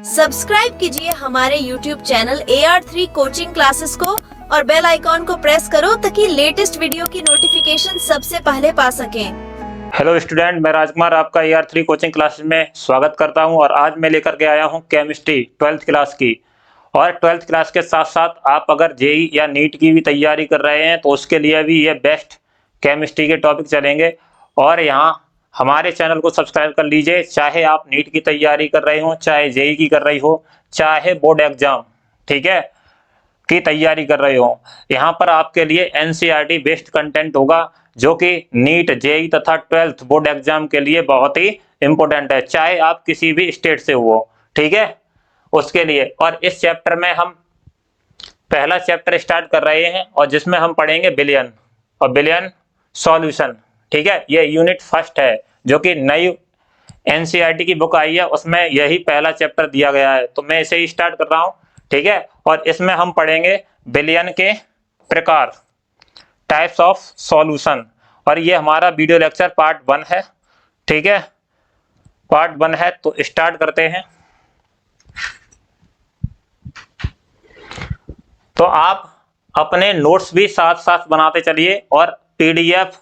Subscribe कीजिए हमारे YouTube channel AR3 coaching classes को और बेल आइकॉन को प्रेस करो ताकि लेटेस्ट वीडियो की नोटिफिकेशन सबसे पहले पा सकें। हेलो स्टूडेंट, मैं राजकुमार आपका AR3 कोचिंग क्लासेस में स्वागत करता हूं और आज मैं लेकर के आया हूं केमिस्ट्री 12th क्लास की। और 12th क्लास के साथ साथ आप अगर जेई या नीट की भी तैयारी कर रहे हैं तो उसके लिए भी ये बेस्ट केमिस्ट्री के टॉपिक चलेंगे। और यहाँ हमारे चैनल को सब्सक्राइब कर लीजिए, चाहे आप नीट की तैयारी कर रहे हो, चाहे जेई की कर रही हो, चाहे बोर्ड एग्जाम ठीक है की तैयारी कर रहे हो। यहाँ पर आपके लिए NCERT बेस्ड कंटेंट होगा जो कि नीट, जेई तथा 12th बोर्ड एग्जाम के लिए बहुत ही इंपॉर्टेंट है, चाहे आप किसी भी स्टेट से हो, ठीक है उसके लिए। और इस चैप्टर में हम पहला चैप्टर स्टार्ट कर रहे हैं और जिसमें हम पढ़ेंगे बिलियन और बिलियन सॉल्यूशन, ठीक है। ये यूनिट फर्स्ट है जो कि नई NCERT की बुक आई है, उसमें यही पहला चैप्टर दिया गया है, तो मैं इसे ही स्टार्ट कर रहा हूँ, ठीक है। और इसमें हम पढ़ेंगे बिलियन के प्रकार, टाइप्स ऑफ सॉल्यूशन। और ये हमारा वीडियो लेक्चर पार्ट 1 है, ठीक है, पार्ट 1 है। तो स्टार्ट करते हैं। तो आप अपने नोट्स भी साथ साथ बनाते चलिए और PDF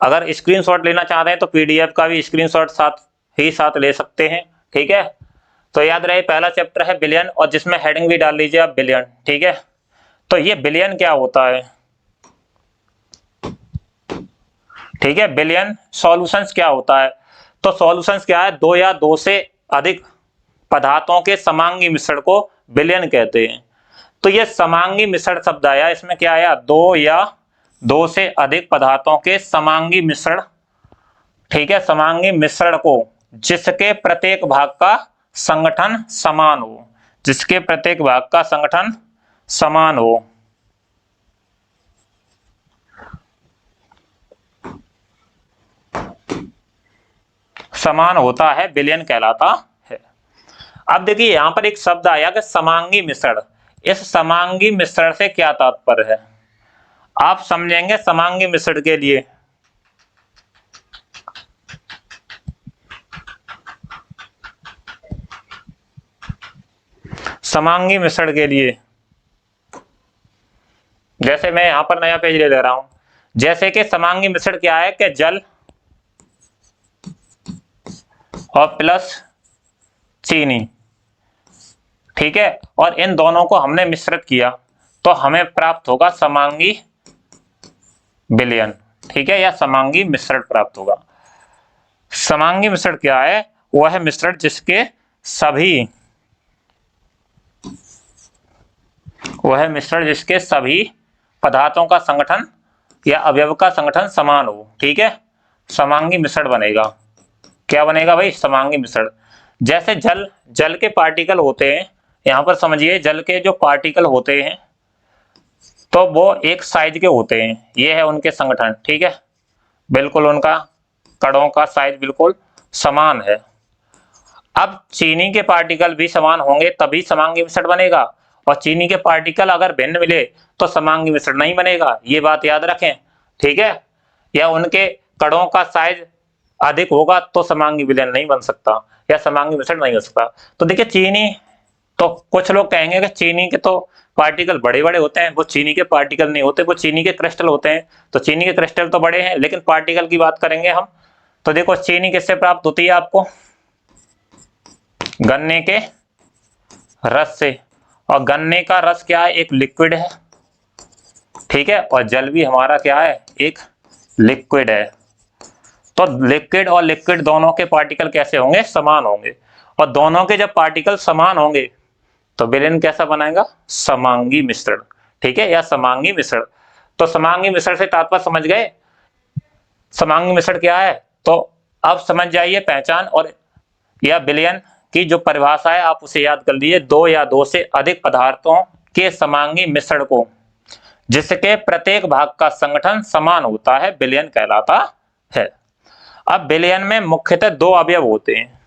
अगर स्क्रीनशॉट लेना चाहते हैं तो PDF का भी स्क्रीनशॉट साथ ले सकते हैं, ठीक है। तो याद रहे पहला चैप्टर है बिलियन और जिसमें हेडिंग भी डाल लीजिए आप बिलियन, ठीक है। तो ये बिलियन क्या होता है, ठीक है। बिलियन सॉल्यूशंस क्या होता है, तो सॉल्यूशंस क्या है, दो या दो से अधिक पदार्थों के समांगी मिश्रण को बिलियन कहते हैं। तो ये समांगी मिश्रण शब्द आया, इसमें क्या आया, दो या दो से अधिक पदार्थों के समांगी मिश्रण, ठीक है, समांगी मिश्रण को जिसके प्रत्येक भाग का संगठन समान हो, जिसके प्रत्येक भाग का संगठन समान हो, समान होता है, बिलियन कहलाता है। अब देखिए यहां पर एक शब्द आया कि समांगी मिश्रण। इस समांगी मिश्रण से क्या तात्पर्य है, आप समझेंगे समांगी मिश्रण के लिए। समांगी मिश्रण के लिए जैसे मैं यहां पर नया पेज ले रहा हूं, जैसे कि समांगी मिश्रण क्या है कि जल और प्लस चीनी, ठीक है, और इन दोनों को हमने मिश्रित किया तो हमें प्राप्त होगा समांगी बिलियन, ठीक है, या समांगी मिश्रण प्राप्त होगा। समांगी मिश्रण क्या है, वह है मिश्रण जिसके सभी, वह मिश्रण जिसके सभी पदार्थों का संगठन या अवयव का संगठन समान हो, ठीक है, समांगी मिश्रण बनेगा। क्या बनेगा भाई, समांगी मिश्रण। जैसे जल के पार्टिकल होते हैं, यहां पर समझिए जल के जो पार्टिकल होते हैं तो वो एक साइज के होते हैं, ये है उनके संगठन, ठीक है, बिल्कुल उनका कणों का साइज बिल्कुल समान है। अब चीनी के पार्टिकल भी समान होंगे तभी समांगी मिश्रण बनेगा, और चीनी के पार्टिकल अगर भिन्न मिले तो समांगी मिश्रण नहीं बनेगा, ये बात याद रखें, ठीक है। या उनके कणों का साइज अधिक होगा तो समांगी विलयन नहीं बन सकता या समांगी मिश्रण नहीं हो सकता। तो देखिए चीनी, तो कुछ लोग कहेंगे कि चीनी के तो पार्टिकल बड़े बड़े होते हैं, वो चीनी के पार्टिकल नहीं होते, वो चीनी के क्रिस्टल होते हैं। तो चीनी के क्रिस्टल तो बड़े हैं लेकिन पार्टिकल की बात करेंगे हम, तो देखो चीनी किससे प्राप्त होती है आपको, गन्ने के रस से, और गन्ने का रस क्या है, एक लिक्विड है, ठीक है, और जल भी हमारा क्या है, एक लिक्विड है। तो लिक्विड और लिक्विड दोनों के पार्टिकल कैसे होंगे, समान होंगे, और दोनों के जब पार्टिकल समान होंगे तो विलयन कैसा बनाएगा, समांगी मिश्रण, ठीक है, या समांगी मिश्रण। तो समांगी मिश्रण से तात्पर्य समझ गए, समांगी मिश्रण क्या है, तो अब समझ जाइए पहचान, और या विलयन की जो परिभाषा है आप उसे याद कर लीजिए, दो या दो से अधिक पदार्थों के समांगी मिश्रण को जिसके प्रत्येक भाग का संगठन समान होता है विलयन कहलाता है। अब विलयन में मुख्यतः दो अवयव होते हैं,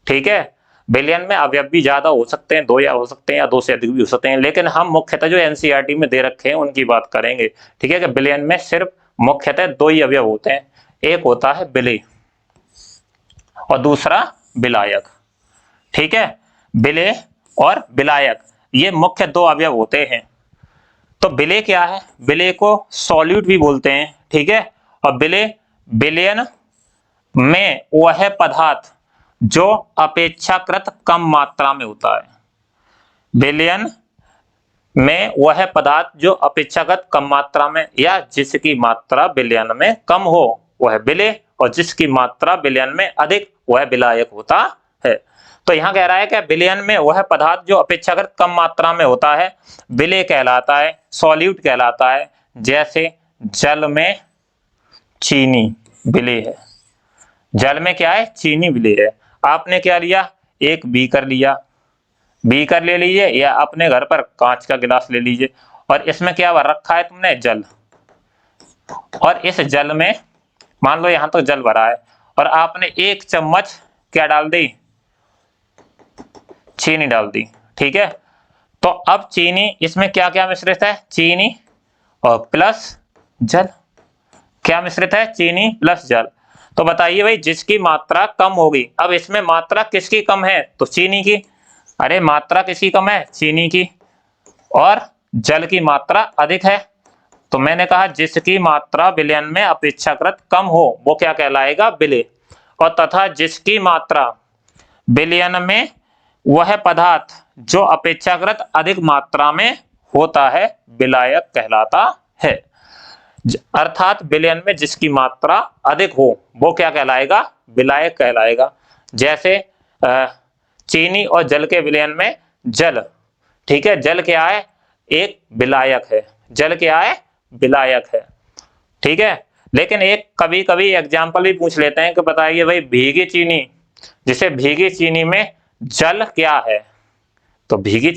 ठीक है, विलयन में अवयव भी ज्यादा हो सकते हैं, दो या हो सकते हैं या दो से अधिक भी हो सकते हैं, लेकिन हम मुख्यतः जो NCERT में दे रखे हैं उनकी बात करेंगे, ठीक है, कि विलयन में सिर्फ मुख्यतः दो ही अवयव होते हैं, एक होता है विलेय और दूसरा विलायक, ठीक है। विलेय और विलायक, ये मुख्य दो अवयव होते हैं। तो विलेय क्या है? विलेय को सॉल्यूट भी बोलते हैं, ठीक है। और विलेय विलयन में वह पदार्थ जो अपेक्षाकृत कम मात्रा में होता है। विलयन में वह पदार्थ जो अपेक्षाकृत कम मात्रा में या जिसकी मात्रा विलयन में कम हो वह विलेय, और जिसकी मात्रा विलयन में अधिक वह विलायक होता है। तो यहां कह रहा है कि विलयन में वह पदार्थ जो अपेक्षाकृत कम मात्रा में होता है विलेय कहलाता है, सॉल्यूट कहलाता है। जैसे जल में चीनी विलेय है, जल में क्या है? चीनी विलेय है। आपने क्या लिया? एक बीकर लिया, बीकर ले लीजिए या अपने घर पर कांच का गिलास ले लीजिए, और इसमें क्या भर रखा है तुमने? जल। और इस जल में मान लो यहां तो जल भरा है, और आपने एक चम्मच क्या डाल दी? चीनी डाल दी, ठीक है। तो अब चीनी, इसमें क्या क्या मिश्रित है? चीनी और प्लस जल। क्या मिश्रित है? चीनी प्लस जल। तो बताइए भाई, जिसकी मात्रा कम होगी, अब इसमें मात्रा किसकी कम है? तो चीनी की। अरे मात्रा किसकी कम है? चीनी की। और जल की मात्रा अधिक है, तो मैंने कहा जिसकी मात्रा विलयन में अपेक्षाकृत कम हो वो क्या कहलाएगा? विलेय। और तथा जिसकी मात्रा विलयन में वह पदार्थ जो अपेक्षाकृत अधिक मात्रा में होता है विलायक कहलाता है। अर्थात विलयन में जिसकी मात्रा अधिक हो वो क्या कहलाएगा? विलायक कहलाएगा। जैसे चीनी और जल के विलयन में जल, ठीक है, जल क्या है? एक विलायक है। जल क्या है? विलायक है, ठीक है। लेकिन एक कभी कभी एग्जाम्पल भी पूछ लेते हैं कि बताइए भाई भीगी चीनी, जिसे भीगी चीनी में जल क्या है? तो भीगी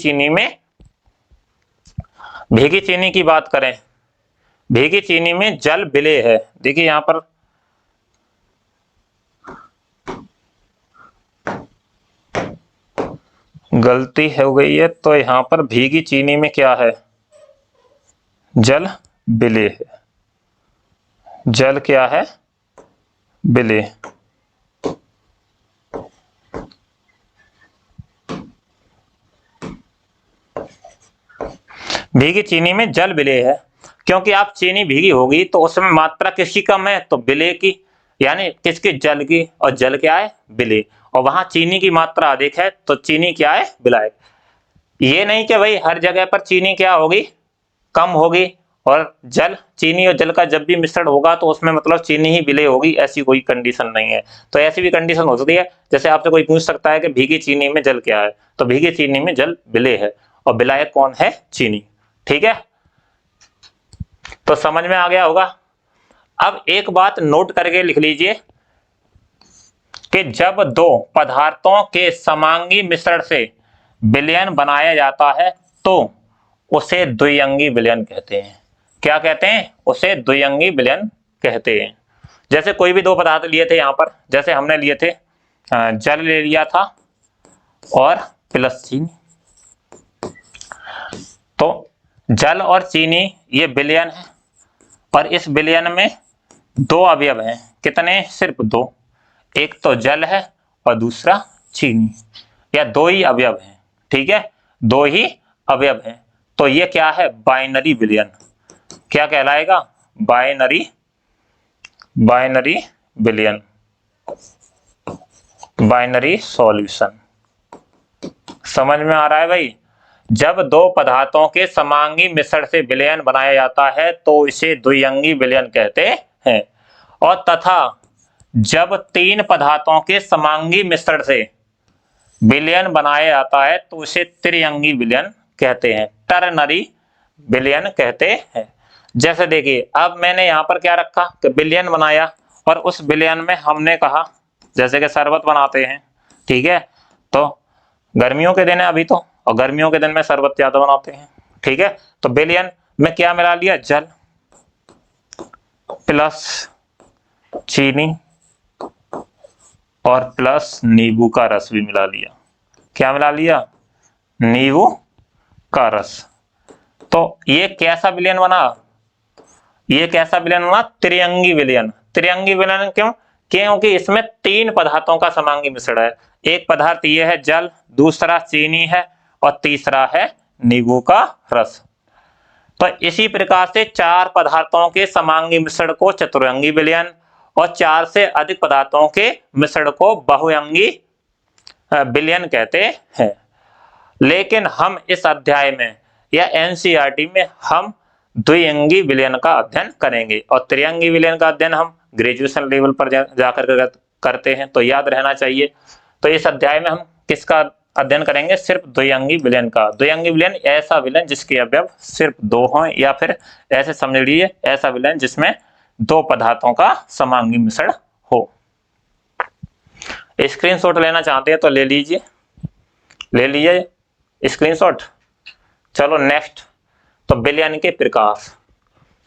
चीनी की बात करें, भीगी चीनी में जल विलेय है। देखिए यहां पर गलती हो गई है, तो यहां पर भीगी चीनी में क्या है? जल विलेय है। जल क्या है? विलेय। भीगी चीनी में जल विलेय है, क्योंकि आप चीनी भीगी होगी तो उसमें मात्रा किसकी कम है? तो विलेय की, यानी किसकी? जल की। और जल क्या है? विलेय। और वहां चीनी की मात्रा अधिक है, तो चीनी क्या है? विलायक। ये नहीं कि भाई हर जगह पर चीनी क्या होगी? कम होगी, और जल, चीनी और जल का जब भी मिश्रण होगा तो उसमें मतलब चीनी ही विलेय होगी, ऐसी कोई कंडीशन नहीं है। तो ऐसी भी कंडीशन हो सकती है, जैसे आपसे कोई पूछ सकता है कि भीगी चीनी में जल क्या है, तो भीगी चीनी में जल विलेय है, और विलायक कौन है? चीनी, ठीक है। तो समझ में आ गया होगा। अब एक बात नोट करके लिख लीजिए कि जब दो पदार्थों के समांगी मिश्रण से विलयन बनाया जाता है तो उसे द्विअंगी विलयन कहते हैं। क्या कहते हैं? उसे द्विअंगी विलयन कहते हैं। जैसे कोई भी दो पदार्थ लिए थे यहां पर, जैसे हमने लिए थे जल ले लिया था और प्लस चीनी। तो जल और चीनी ये विलयन है, और इस विलयन में दो अवयव हैं। कितने? सिर्फ दो। एक तो जल है और दूसरा चीनी, या दो ही अवयव हैं, ठीक है, दो ही अवयव हैं। तो ये क्या है? बाइनरी विलयन। क्या कहलाएगा? बाइनरी विलयन, बाइनरी सॉल्यूशन। समझ में आ रहा है भाई? जब दो पदार्थों के समांगी मिश्रण से विलयन बनाया जाता है तो इसे द्विअंगी विलयन कहते हैं, और तथा जब तीन पदार्थों के समांगी मिश्रण से विलयन बनाया जाता है तो इसे त्रिअंगी विलयन कहते हैं, टर्नरी विलयन कहते हैं। जैसे देखिए, अब मैंने यहाँ पर क्या रखा कि विलयन बनाया, और उस विलयन में हमने कहा जैसे कि शरबत बनाते हैं, ठीक है, तो गर्मियों के दिन है अभी तो, और गर्मियों के दिन में शरबत ज्यादा बनाते हैं, ठीक है। तो विलयन में क्या मिला लिया? जल प्लस चीनी और प्लस नींबू का रस भी मिला लिया। क्या मिला लिया? नींबू का रस। तो ये कैसा विलयन बना? ये कैसा विलयन बना? त्रिअंगी विलयन। त्रिअंगी विलयन क्यों? क्योंकि इसमें 3 पदार्थों का समांगी मिश्रण है। एक पदार्थ ये है जल, दूसरा चीनी है और तीसरा है नींबू का रस। तो इसी प्रकार से 4 पदार्थों के समांगी मिश्रण को चतुरंगी विलयन और 4 से अधिक पदार्थों के मिश्रण को बहुअंगी विलयन कहते हैं। लेकिन हम इस अध्याय में या एनसीईआरटी में हम द्विअंगी विलयन का अध्ययन करेंगे और त्रिअंगी विलयन का अध्ययन हम ग्रेजुएशन लेवल पर जाकर करते हैं, तो याद रहना चाहिए। तो इस अध्याय में हम किसका अध्ययन करेंगे? सिर्फ द्विअंगी विलयन का। द्विअंगी विलयन ऐसा विलयन जिसके अवयव सिर्फ 2 हों, या फिर ऐसे समझ लीजिए ऐसा विलयन जिसमें 2 पदार्थों का समांगी मिश्रण हो। स्क्रीनशॉट लेना चाहते हैं तो ले लीजिए स्क्रीनशॉट। चलो नेक्स्ट, तो विलयन के प्रकार।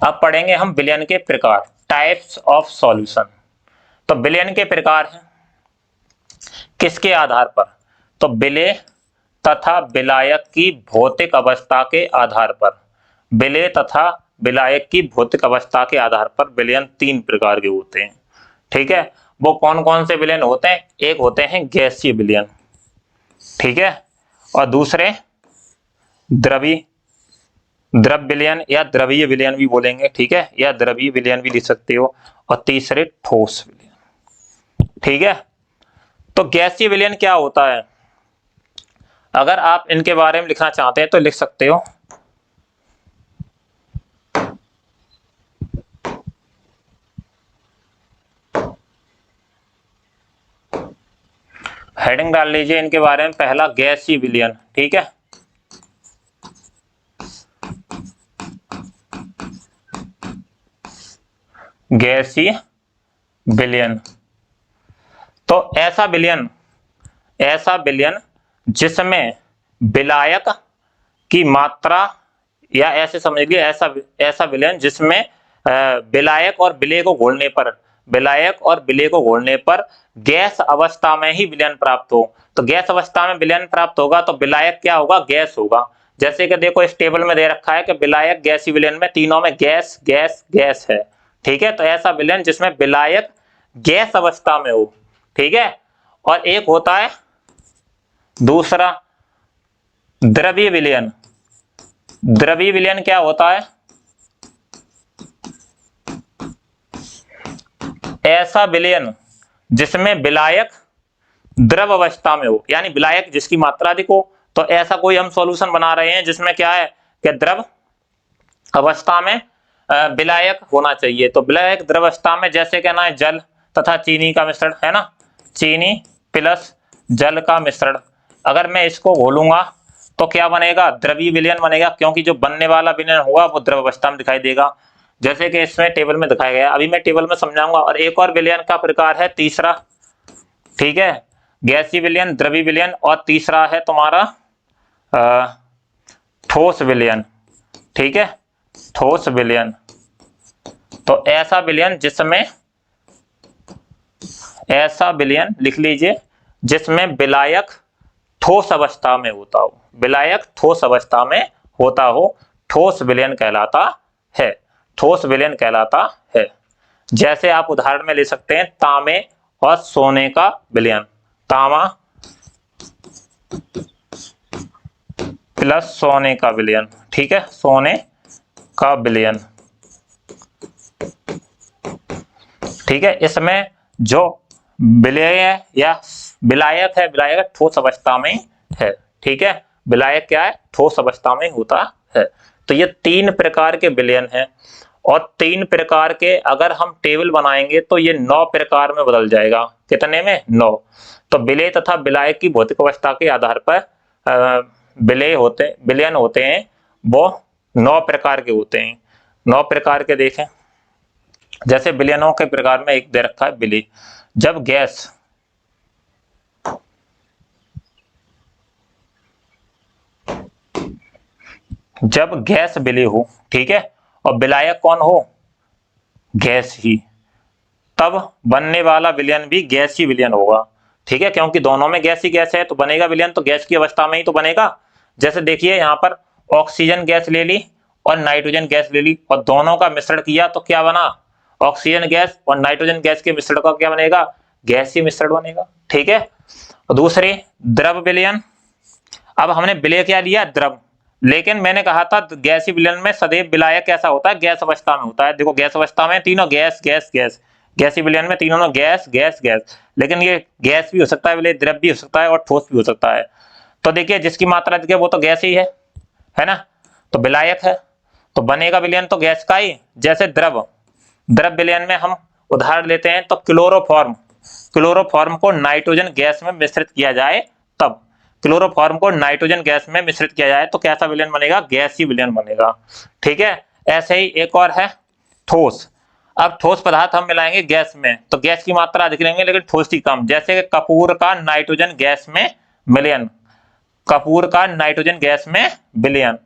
अब पढ़ेंगे हम विलयन के प्रकार, टाइप्स ऑफ सॉल्यूशन। तो विलयन के प्रकार हैं किसके आधार पर? तो विलेय तथा विलायक की भौतिक अवस्था के आधार पर। विलेय तथा विलायक की भौतिक अवस्था के आधार पर विलयन 3 प्रकार के होते हैं। ठीक है, वो कौन कौन से विलयन होते हैं? एक होते हैं गैसीय विलयन, ठीक है, और दूसरे द्रव विलयन या द्रवीय विलयन भी बोलेंगे, ठीक है, या द्रवीय विलयन भी लिख सकते हो, और तीसरे ठोस विलयन। ठीक है, तो गैसीय विलयन क्या होता है? अगर आप इनके बारे में लिखना चाहते हैं तो लिख सकते हो। हेडिंग डाल लीजिए इनके बारे में, पहला गैसीय विलयन। ठीक है, गैसीय विलयन। तो ऐसा विलयन जिसमें विलायक की मात्रा, या ऐसे समझ लीजिए ऐसा विलयन जिसमें विलायक और विलेय को घोलने पर गैस अवस्था में ही विलयन प्राप्त हो। तो गैस अवस्था में विलयन प्राप्त होगा तो विलायक क्या होगा? गैस होगा। जैसे कि देखो इस टेबल में दे रखा है कि विलायक गैसीय विलयन में तीनों में गैस गैस गैस है। ठीक है, तो ऐसा विलयन जिसमें विलायक गैस अवस्था में हो। ठीक है, और एक होता है दूसरा द्रवीय विलयन। द्रवीय विलयन क्या होता है? ऐसा विलयन जिसमें विलायक द्रव अवस्था में हो, यानी विलायक जिसकी मात्रा अधिक हो। तो ऐसा कोई हम सॉल्यूशन बना रहे हैं जिसमें क्या है कि द्रव अवस्था में विलायक होना चाहिए। तो विलायक द्रव अवस्था में जैसे कहना है जल तथा चीनी का मिश्रण, है ना, चीनी प्लस जल का मिश्रण। अगर मैं इसको घोलूंगा तो क्या बनेगा? द्रवीय विलयन बनेगा, क्योंकि जो बनने वाला विलयन होगा वो द्रव अवस्था में दिखाई देगा, जैसे कि इसमें टेबल में दिखाया गया। अभी मैं टेबल में समझाऊंगा। और एक और विलयन का प्रकार है तीसरा, ठीक है, गैसीय विलयन, द्रवीय विलयन, और तीसरा है तुम्हारा ठोस विलयन। ठीक है, ठोस विलयन। तो ऐसा विलयन लिख लीजिए जिसमें विलायक ठोस अवस्था में होता हो। विलायक ठोस अवस्था में होता हो, ठोस विलयन कहलाता है। ठोस विलयन कहलाता है। जैसे आप उदाहरण में ले सकते हैं तांबे और सोने का विलयन। तांबा प्लस सोने का विलयन। ठीक है, सोने का विलयन। ठीक है, इसमें जो विलेय या विलायक है, विलायक ठोस अवस्था में है। ठीक है, विलायक क्या है? ठोस अवस्था में होता है। तो ये 3 प्रकार के विलयन हैं, और 3 प्रकार के अगर हम टेबल बनाएंगे तो ये 9 प्रकार में बदल जाएगा। कितने में? 9। तो विलेय तथा विलायक की भौतिक अवस्था के आधार पर विलयन होते हैं, वो 9 प्रकार के होते हैं। 9 प्रकार के देखें, जैसे विलयनों के प्रकार में एक दे रखा है विलेय। जब गैस विलेय हो, ठीक है, और विलायक कौन हो? गैस ही, तब बनने वाला विलयन भी गैसीय विलयन होगा। ठीक है, क्योंकि दोनों में गैस ही गैस है, तो बनेगा विलयन तो गैस की अवस्था में ही तो बनेगा। जैसे देखिए यहाँ पर ऑक्सीजन गैस ले ली और नाइट्रोजन गैस ले ली और दोनों का मिश्रण किया तो क्या बना? ऑक्सीजन गैस और नाइट्रोजन गैस के मिश्रण का क्या बनेगा, गैसीय मिश्रण बनेगा। ठीक है। और दूसरी द्रव विलयन। अब हमने विलय क्या लिया, द्रव, लेकिन मैंने कहा था गैसीय विलयन में सदैव विलायक कैसा होता है, गैस अवस्था में होता है। देखो गैस अवस्था में तीनों गैस गैस गैस, गैसीय विलयन में तीनों गैस गैस गैस, लेकिन ये गैस भी हो सकता है विलय, द्रव भी हो सकता है और ठोस भी हो सकता है। तो देखिए जिसकी मात्रा अधिक है वो तो गैस ही है ना, तो विलायक है, तो बनेगा विलयन तो गैस का ही। जैसे द्रव, द्रव विलयन में हम उदाहरण लेते हैं तो क्लोरोफॉर्म, क्लोरोफॉर्म को नाइट्रोजन गैस में मिश्रित किया जाए तब, क्लोरोफॉर्म को नाइट्रोजन गैस में मिश्रित किया जाए तो कैसा विलयन बनेगा, गैसीय विलयन बनेगा। ठीक है। ऐसे ही एक और है ठोस। अब ठोस पदार्थ हम मिलाएंगे गैस में तो गैस की मात्रा अधिक रहेंगे लेकिन ठोस की कम, जैसे कपूर का नाइट्रोजन गैस में विलयन, कपूर का नाइट्रोजन गैस में विलयन।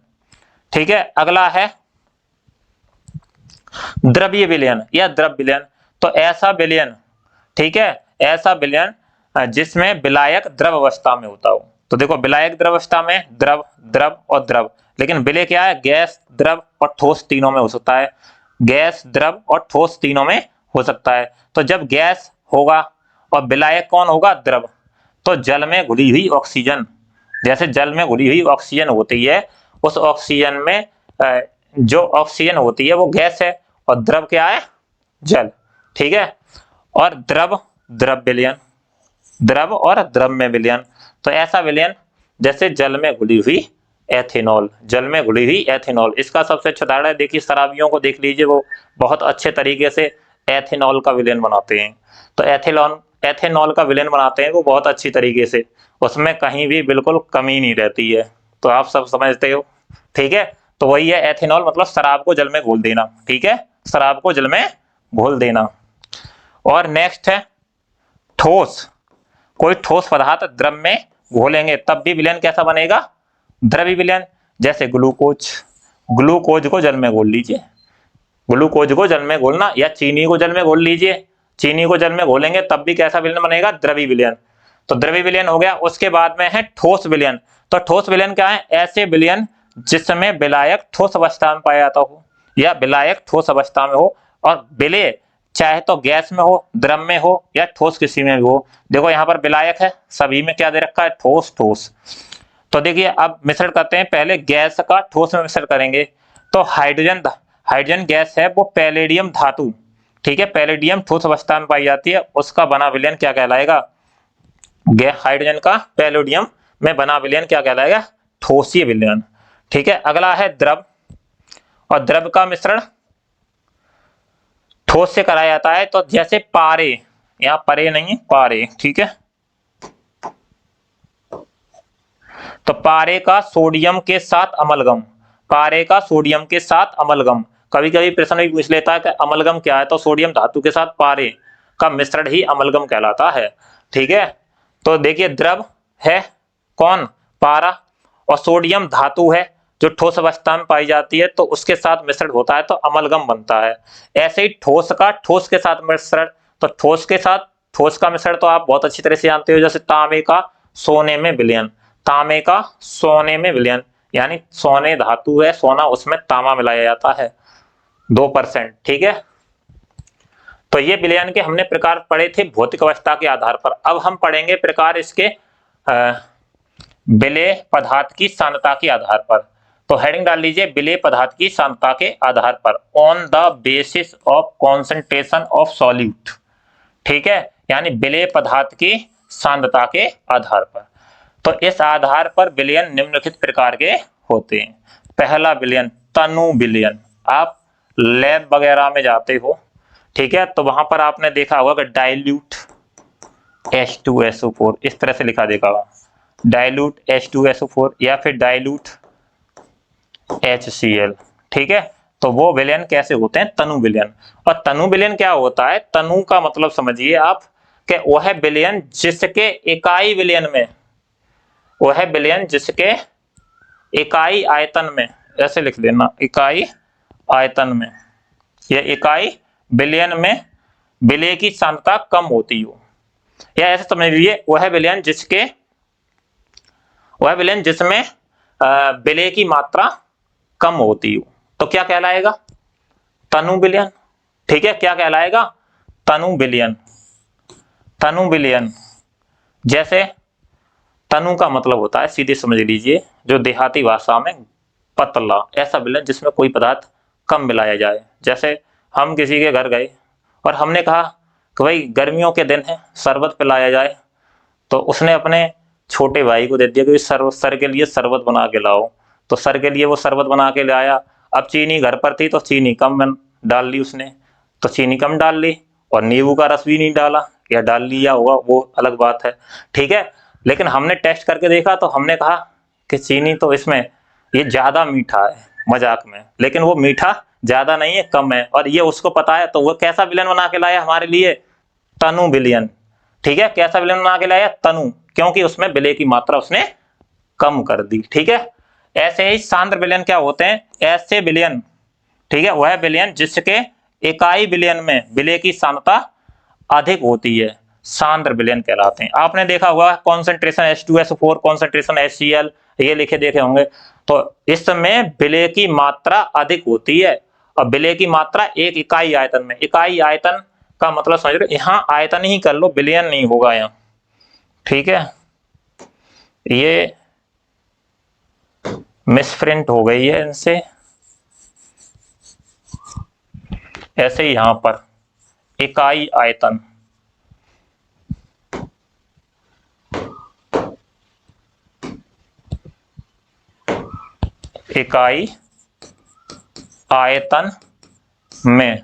ठीक है। अगला है द्रवीय विलयन या द्रव विलयन। तो ऐसा विलयन, ठीक है, ऐसा विलयन जिसमें विलायक द्रव अवस्था में होता हो। तो देखो विलायक द्रव अवस्था में द्रव, द्रव और द्रव, लेकिन विलय क्या है, गैस, द्रव और ठोस तीनों में हो सकता है, गैस, द्रव और ठोस तीनों में हो सकता है। तो जब गैस होगा और विलायक कौन होगा, द्रव, तो जल में घुली हुई ऑक्सीजन, जैसे जल में घुली हुई ऑक्सीजन होती है, उस ऑक्सीजन में जो ऑक्सीजन होती है वो गैस है और द्रव क्या है, जल। ठीक है। और द्रव, द्रव विलयन, द्रव और द्रव में विलयन। तो ऐसा विलयन जैसे जल में घुली हुई एथेनॉल, जल में घुली हुई एथेनॉल, इसका सबसे अच्छा उदाहरण है, देखिए शराबियों को देख लीजिए, वो बहुत अच्छे तरीके से एथेनॉल का विलयन बनाते हैं। तो एथेनॉल का विलयन बनाते हैं वो बहुत अच्छी तरीके से, उसमें कहीं भी बिल्कुल कमी नहीं रहती है। तो आप सब समझते हो। ठीक है। तो वही है एथेनॉल, मतलब शराब को जल में घोल देना। ठीक है, शराब को जल में घोल देना। और नेक्स्ट है ठोस। कोई ठोस पदार्थ द्रव में घोलेंगे तब भी विलयन कैसा बनेगा, द्रवीय विलयन। जैसे ग्लूकोज, ग्लूकोज को जल में घोल लीजिए, ग्लूकोज को जल में घोलना, या चीनी को जल में घोल लीजिए, चीनी को जल में घोलेंगे तब भी कैसा विलयन बनेगा, द्रवीय विलयन। तो द्रवीय विलयन हो गया। उसके बाद में है ठोस विलयन। तो ठोस विलयन क्या है, ऐसे विलयन जिसमें विलायक ठोस अवस्था में पाया जाता हो या विलायक ठोस अवस्था में हो, और विलय चाहे तो गैस में हो, द्रव में हो या ठोस किसी में भी हो। देखो यहाँ पर विलायक है, सभी में क्या दे रखा है, ठोस ठोस। तो देखिए अब मिश्रण करते हैं, पहले गैस का ठोस में मिश्रण करेंगे। तो हाइड्रोजन, हाइड्रोजन गैस है वो पैलेडियम धातु, ठीक है, पैलेडियम ठोस अवस्था में पाई जाती है, उसका बना विलयन क्या कहलाएगा, हाइड्रोजन का पैलेडियम में बना विलयन क्या कहलाएगा, ठोसीय विलयन। ठीक है। अगला है द्रव। और द्रव का मिश्रण ठोस से कराया जाता है। तो जैसे पारे, यहाँ परे नहीं पारे, ठीक है, तो पारे का सोडियम के साथ अमलगम, पारे का सोडियम के साथ अमलगम, कभी कभी प्रश्न भी पूछ लेता है कि अमलगम क्या है, तो सोडियम धातु के साथ पारे का मिश्रण ही अमलगम कहलाता है। ठीक है। तो देखिए द्रव है कौन, पारा, और सोडियम धातु है जो ठोस अवस्था में पाई जाती है, तो उसके साथ मिश्रण होता है तो अमलगम बनता है। ऐसे ही ठोस का ठोस के साथ मिश्रण, तो ठोस के साथ ठोस का मिश्रण तो आप बहुत अच्छी तरह से जानते हो, जैसे तांबे का सोने में विलयन, तांबे का सोने में विलयन, यानी सोने धातु है सोना, उसमें तांबा मिलाया जाता है 2%। ठीक है। तो ये विलयन के हमने प्रकार पढ़े थे भौतिक अवस्था के आधार पर। अब हम पढ़ेंगे प्रकार इसके विलेय पदार्थ की सांद्रता के आधार पर। तो हेडिंग डाल लीजिए, विलेय पदार्थ की सांद्रता के आधार पर, on the basis of concentration of solute. ठीक है, यानी विलेय पदार्थ की सांद्रता के आधार पर। तो इस आधार पर विलयन निम्नलिखित प्रकार के होते हैं। पहला विलयन तनु विलयन। आप लैब वगैरह में जाते हो, ठीक है, तो वहां पर आपने देखा होगा कि डाइल्यूट H2SO4 इस तरह से लिखा देखा होगा, डाइल्यूट H2SO4 या फिर डाइल्यूट HCl। ठीक है। तो वो विलयन कैसे होते हैं, तनु विलयन। और तनु विलयन क्या होता है, तनु का मतलब समझिए आप कि वह विलयन जिसके इकाई विलयन में, वह विलयन जिसके इकाई आयतन में, ऐसे लिख देना, इकाई आयतन में या इकाई विलयन में विलय की सांद्रता कम होती हो, या ऐसे समझ लीजिए वह विलयन जिसके, वह विलयन जिसमें विलय की मात्रा कम होती हो, तो क्या कहलाएगा, तनु विलयन। ठीक है, क्या कहलाएगा? तनु विलयन। तनु विलयन, जैसे तनु का मतलब होता है, सीधे समझ लीजिए, जो देहाती भाषा में पतला, ऐसा विलयन जिसमें कोई पदार्थ कम मिलाया जाए। जैसे हम किसी के घर गए और हमने कहा कि भाई गर्मियों के दिन है, शरबत पिलाया जाए, तो उसने अपने छोटे भाई को दे दिया कि सर के लिए शरबत बना के लाओ। तो सर के लिए वो शरबत बना के लाया। अब चीनी घर पर थी तो चीनी कम डाल ली उसने, तो चीनी कम डाल ली, और नींबू का रस भी नहीं डाला, या डाल लिया होगा वो अलग बात है, ठीक है। लेकिन हमने टेस्ट करके देखा तो हमने कहा कि चीनी तो इसमें ये ज्यादा मीठा है, मजाक में, लेकिन वो मीठा ज्यादा नहीं है, कम है, और ये उसको पता है। तो वो कैसा विलयन बना के लाया हमारे लिए? तनु विलयन। ठीक है, कैसा विलयन बना के लाया? तनु, क्योंकि उसमें विलय की मात्रा उसने कम कर दी। ठीक है, ऐसे ही सांद्र विलयन क्या होते हैं? ऐसे विलयन, ठीक है, वह विलयन जिसके इकाई विलयन में विलय की सांद्रता अधिक होती है, सांद्र विलयन कहलाते हैं। आपने देखा होगा कॉन्सेंट्रेशन H2SO4, कॉन्सेंट्रेशन HCl, ये लिखे देखे होंगे। तो इसमें विलय की मात्रा अधिक होती है, और विलय की मात्रा एक इकाई आयतन में। इकाई आयतन का मतलब समझ रहे हो, यहाँ आयतन ही कर लो, विलयन नहीं होगा यहाँ। ठीक है, ये मिसप्रिंट हो गई है इनसे। ऐसे ही यहां पर इकाई आयतन, इकाई आयतन में,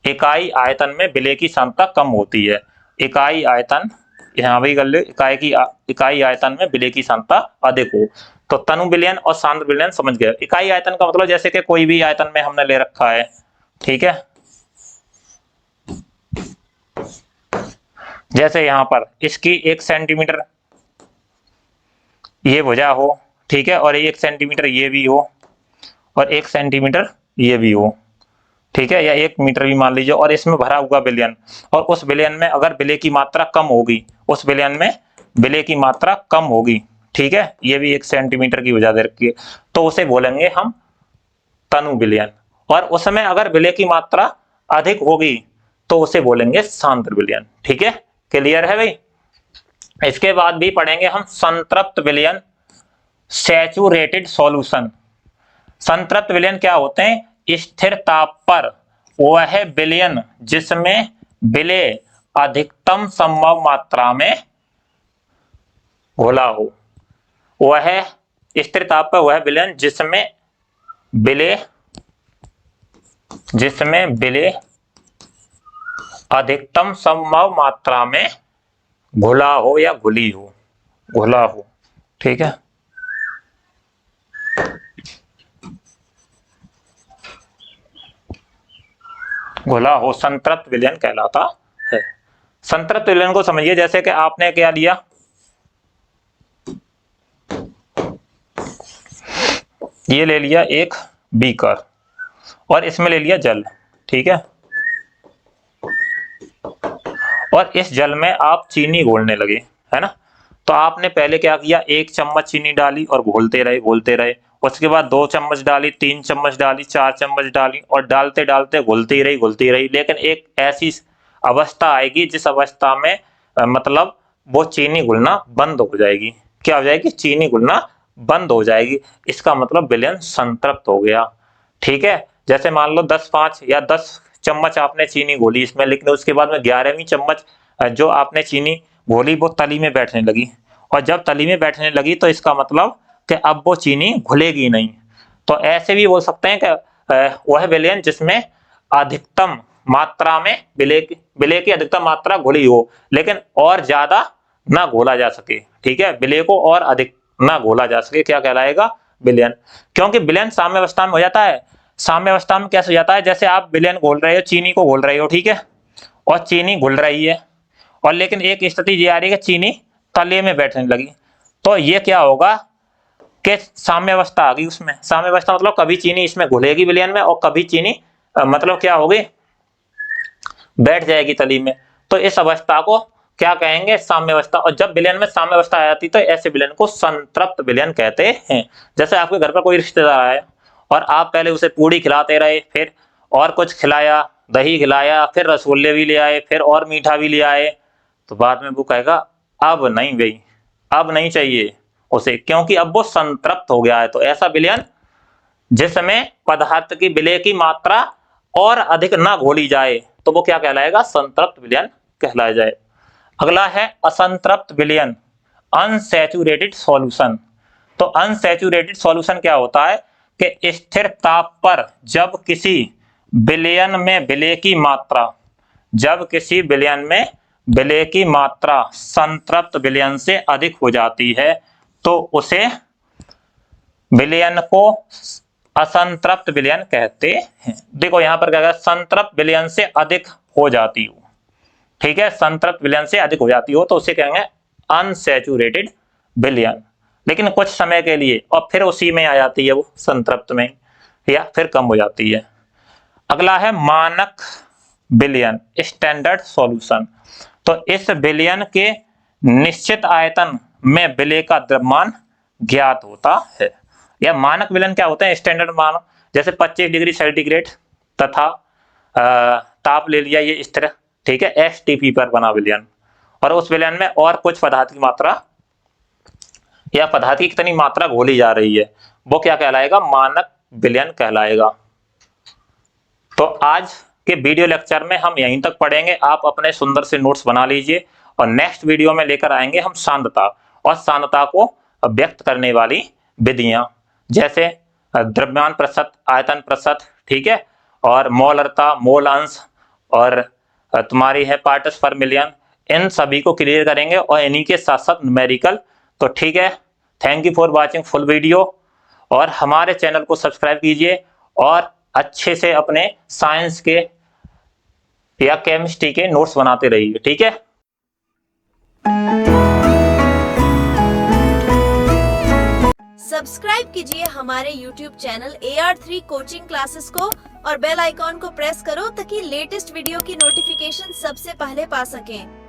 इकाई आयतन में विलय की सांद्रता कम होती है। इकाई आयतन यहां भी कर लो, इकाई आयतन में विलय की सांद्रता अधिक हो। तो तनु विलयन और सांद्र विलयन समझ गए। इकाई आयतन का मतलब जैसे कि कोई भी आयतन में हमने ले रखा है, ठीक है, जैसे यहां पर इसकी 1 सेंटीमीटर ये भुजा हो, ठीक है, और 1 सेंटीमीटर ये भी हो, और 1 सेंटीमीटर ये भी हो, ठीक है, या 1 मीटर भी मान लीजिए, और इसमें भरा हुआ विलयन, और उस विलयन में अगर विलय की मात्रा कम होगी, उस विलयन में विलय की मात्रा कम होगी, ठीक है, ये भी 1 सेंटीमीटर की वजह दे रखी है, तो उसे बोलेंगे हम तनु विलयन। और उसमें अगर विलय की मात्रा अधिक होगी तो उसे बोलेंगे सांद्र विलयन। ठीक है, क्लियर है भाई? इसके बाद भी पढ़ेंगे हम संतृप्त विलयन, सैचुरेटेड सॉल्यूशन। संतृप्त विलयन क्या होते हैं? स्थिर ताप पर वह विलयन जिसमें विलय अधिकतम संभव मात्रा में घोला हो। वह स्थिर ताप पर वह विलयन जिसमें विलय अधिकतम संभव मात्रा में घुला हो या घुली हो, घुला हो। ठीक है, घुला हो संतृप्त विलयन कहलाता है। संतृप्त विलयन को समझिए, जैसे कि आपने क्या लिया, ये ले लिया एक बीकर और इसमें ले लिया जल, ठीक है, और इस जल में आप चीनी घोलने लगे, है ना। तो आपने पहले क्या किया, 1 चम्मच चीनी डाली और घोलते रहे। उसके बाद 2 चम्मच डाली, 3 चम्मच डाली, 4 चम्मच डाली, और डालते डालते घुलती रही। लेकिन एक ऐसी अवस्था आएगी जिस अवस्था में मतलब वो चीनी घुलना बंद हो जाएगी। क्या हो जाएगी? चीनी घुलना बंद हो जाएगी। इसका मतलब विलयन संतृप्त हो गया। ठीक है, जैसे मान लो 10 चम्मच आपने चीनी घोली इसमें, लेकिन उसके बाद में 11वीं चम्मच जो आपने चीनी घोली वो तली में बैठने लगी, और जब तली में बैठने लगी तो इसका मतलब कि अब वो चीनी घुलेगी नहीं। तो ऐसे भी बोल सकते हैं कि वह विलयन जिसमें अधिकतम मात्रा में विलय की अधिकतम मात्रा घुली हो, लेकिन और ज्यादा ना घोला जा सके। ठीक है, विलय को और अधिक ना घोला जा सके, क्या कहलाएगा? विलयन। क्योंकि विलयन साम्य अवस्था में हो जाता है। साम्य अवस्था में कैसे हो जाता है? जैसे आप विलयन घोल रहे हो, चीनी को घोल रहे हो, ठीक है, और चीनी घुल रही है, और लेकिन एक स्थिति ये आ रही है कि चीनी तले में बैठने लगी, तो ये क्या होगा कि साम्य अवस्था आ गई उसमें। साम्य अवस्था मतलब कभी चीनी इसमें घुलेगी विलयन में, और कभी चीनी मतलब क्या होगी, बैठ जाएगी तली में। तो इस अवस्था को क्या कहेंगे? साम्य अवस्था। और जब विलयन में साम्य अवस्था आ जाती तो ऐसे विलयन को संतृप्त विलयन कहते हैं। जैसे आपके घर पर कोई रिश्तेदार आया और आप पहले उसे पूड़ी खिलाते रहे, फिर और कुछ खिलाया, दही खिलाया, फिर रसगुल्ले भी ले आए, फिर और मीठा भी ले आए, तो बाद में वो कहेगा अब नहीं भाई, अब नहीं चाहिए उसे, क्योंकि अब वो संतृप्त हो गया है। तो ऐसा विलयन जिसमें पदार्थ की विलय की मात्रा और अधिक ना घोली जाए तो वो क्या कहलाएगा, संतृप्त विलयन कहलाया जाए। अगला है असंतृप्त विलयन, अनसैचुरेटेड सॉल्यूशन। तो अनसैचुरेटेड सॉल्यूशन क्या होता है कि स्थिर ताप पर जब किसी विलयन में विलय की मात्रा, जब किसी विलयन में विलय की मात्रा संतृप्त विलयन से अधिक हो जाती है तो उसे विलयन को असंतृप्त विलयन कहते हैं। देखो यहां पर क्या है, संतृप्त विलयन से अधिक हो जाती हो, ठीक है, संतृप्त विलयन से अधिक हो जाती हो तो उसे कहेंगे अनसैचुरेटेड विलयन, लेकिन कुछ समय के लिए और फिर उसी में आ जाती है वो संतृप्त में, या फिर कम हो जाती है। अगला है मानक विलयन, स्टैंडर्ड सॉल्यूशन। तो इस विलयन के निश्चित आयतन में विलय का द्रव्यमान ज्ञात होता है। या मानक विलयन क्या होते हैं, स्टैंडर्ड मान, जैसे 25 डिग्री सेंटीग्रेड तथा ताप ले लिया ये स्थिर, ठीक है, एसटीपी पर बना विलयन, और उस विलयन में और कुछ पदार्थ की मात्रा या पदार्थ की कितनी मात्रा घोली जा रही है, वो क्या कहलाएगा, मानक विलयन कहलाएगा। तो आज के वीडियो लेक्चर में हम यहीं तक पढ़ेंगे। आप अपने सुंदर से नोट्स बना लीजिए और नेक्स्ट वीडियो में लेकर आएंगे हम सांद्रता, और सांद्रता को व्यक्त करने वाली विधियां, जैसे द्रव्यमान प्रतिशत, आयतन प्रतिशत, ठीक है, और मोलरता, मोल अंश, और तुम्हारी है पार्ट्स पर मिलियन, इन सभी को क्लियर करेंगे और इन्हीं के साथ साथ न्यूमेरिकल। तो ठीक है, thank you for watching full video, और हमारे चैनल को सब्सक्राइब कीजिए और अच्छे से अपने साइंस के या केमिस्ट्री के नोट्स बनाते रहिए, ठीक है। सब्सक्राइब कीजिए हमारे YouTube channel AR3 coaching classes को और बेल आइकॉन को प्रेस करो ताकि लेटेस्ट वीडियो की नोटिफिकेशन सबसे पहले पा सकें।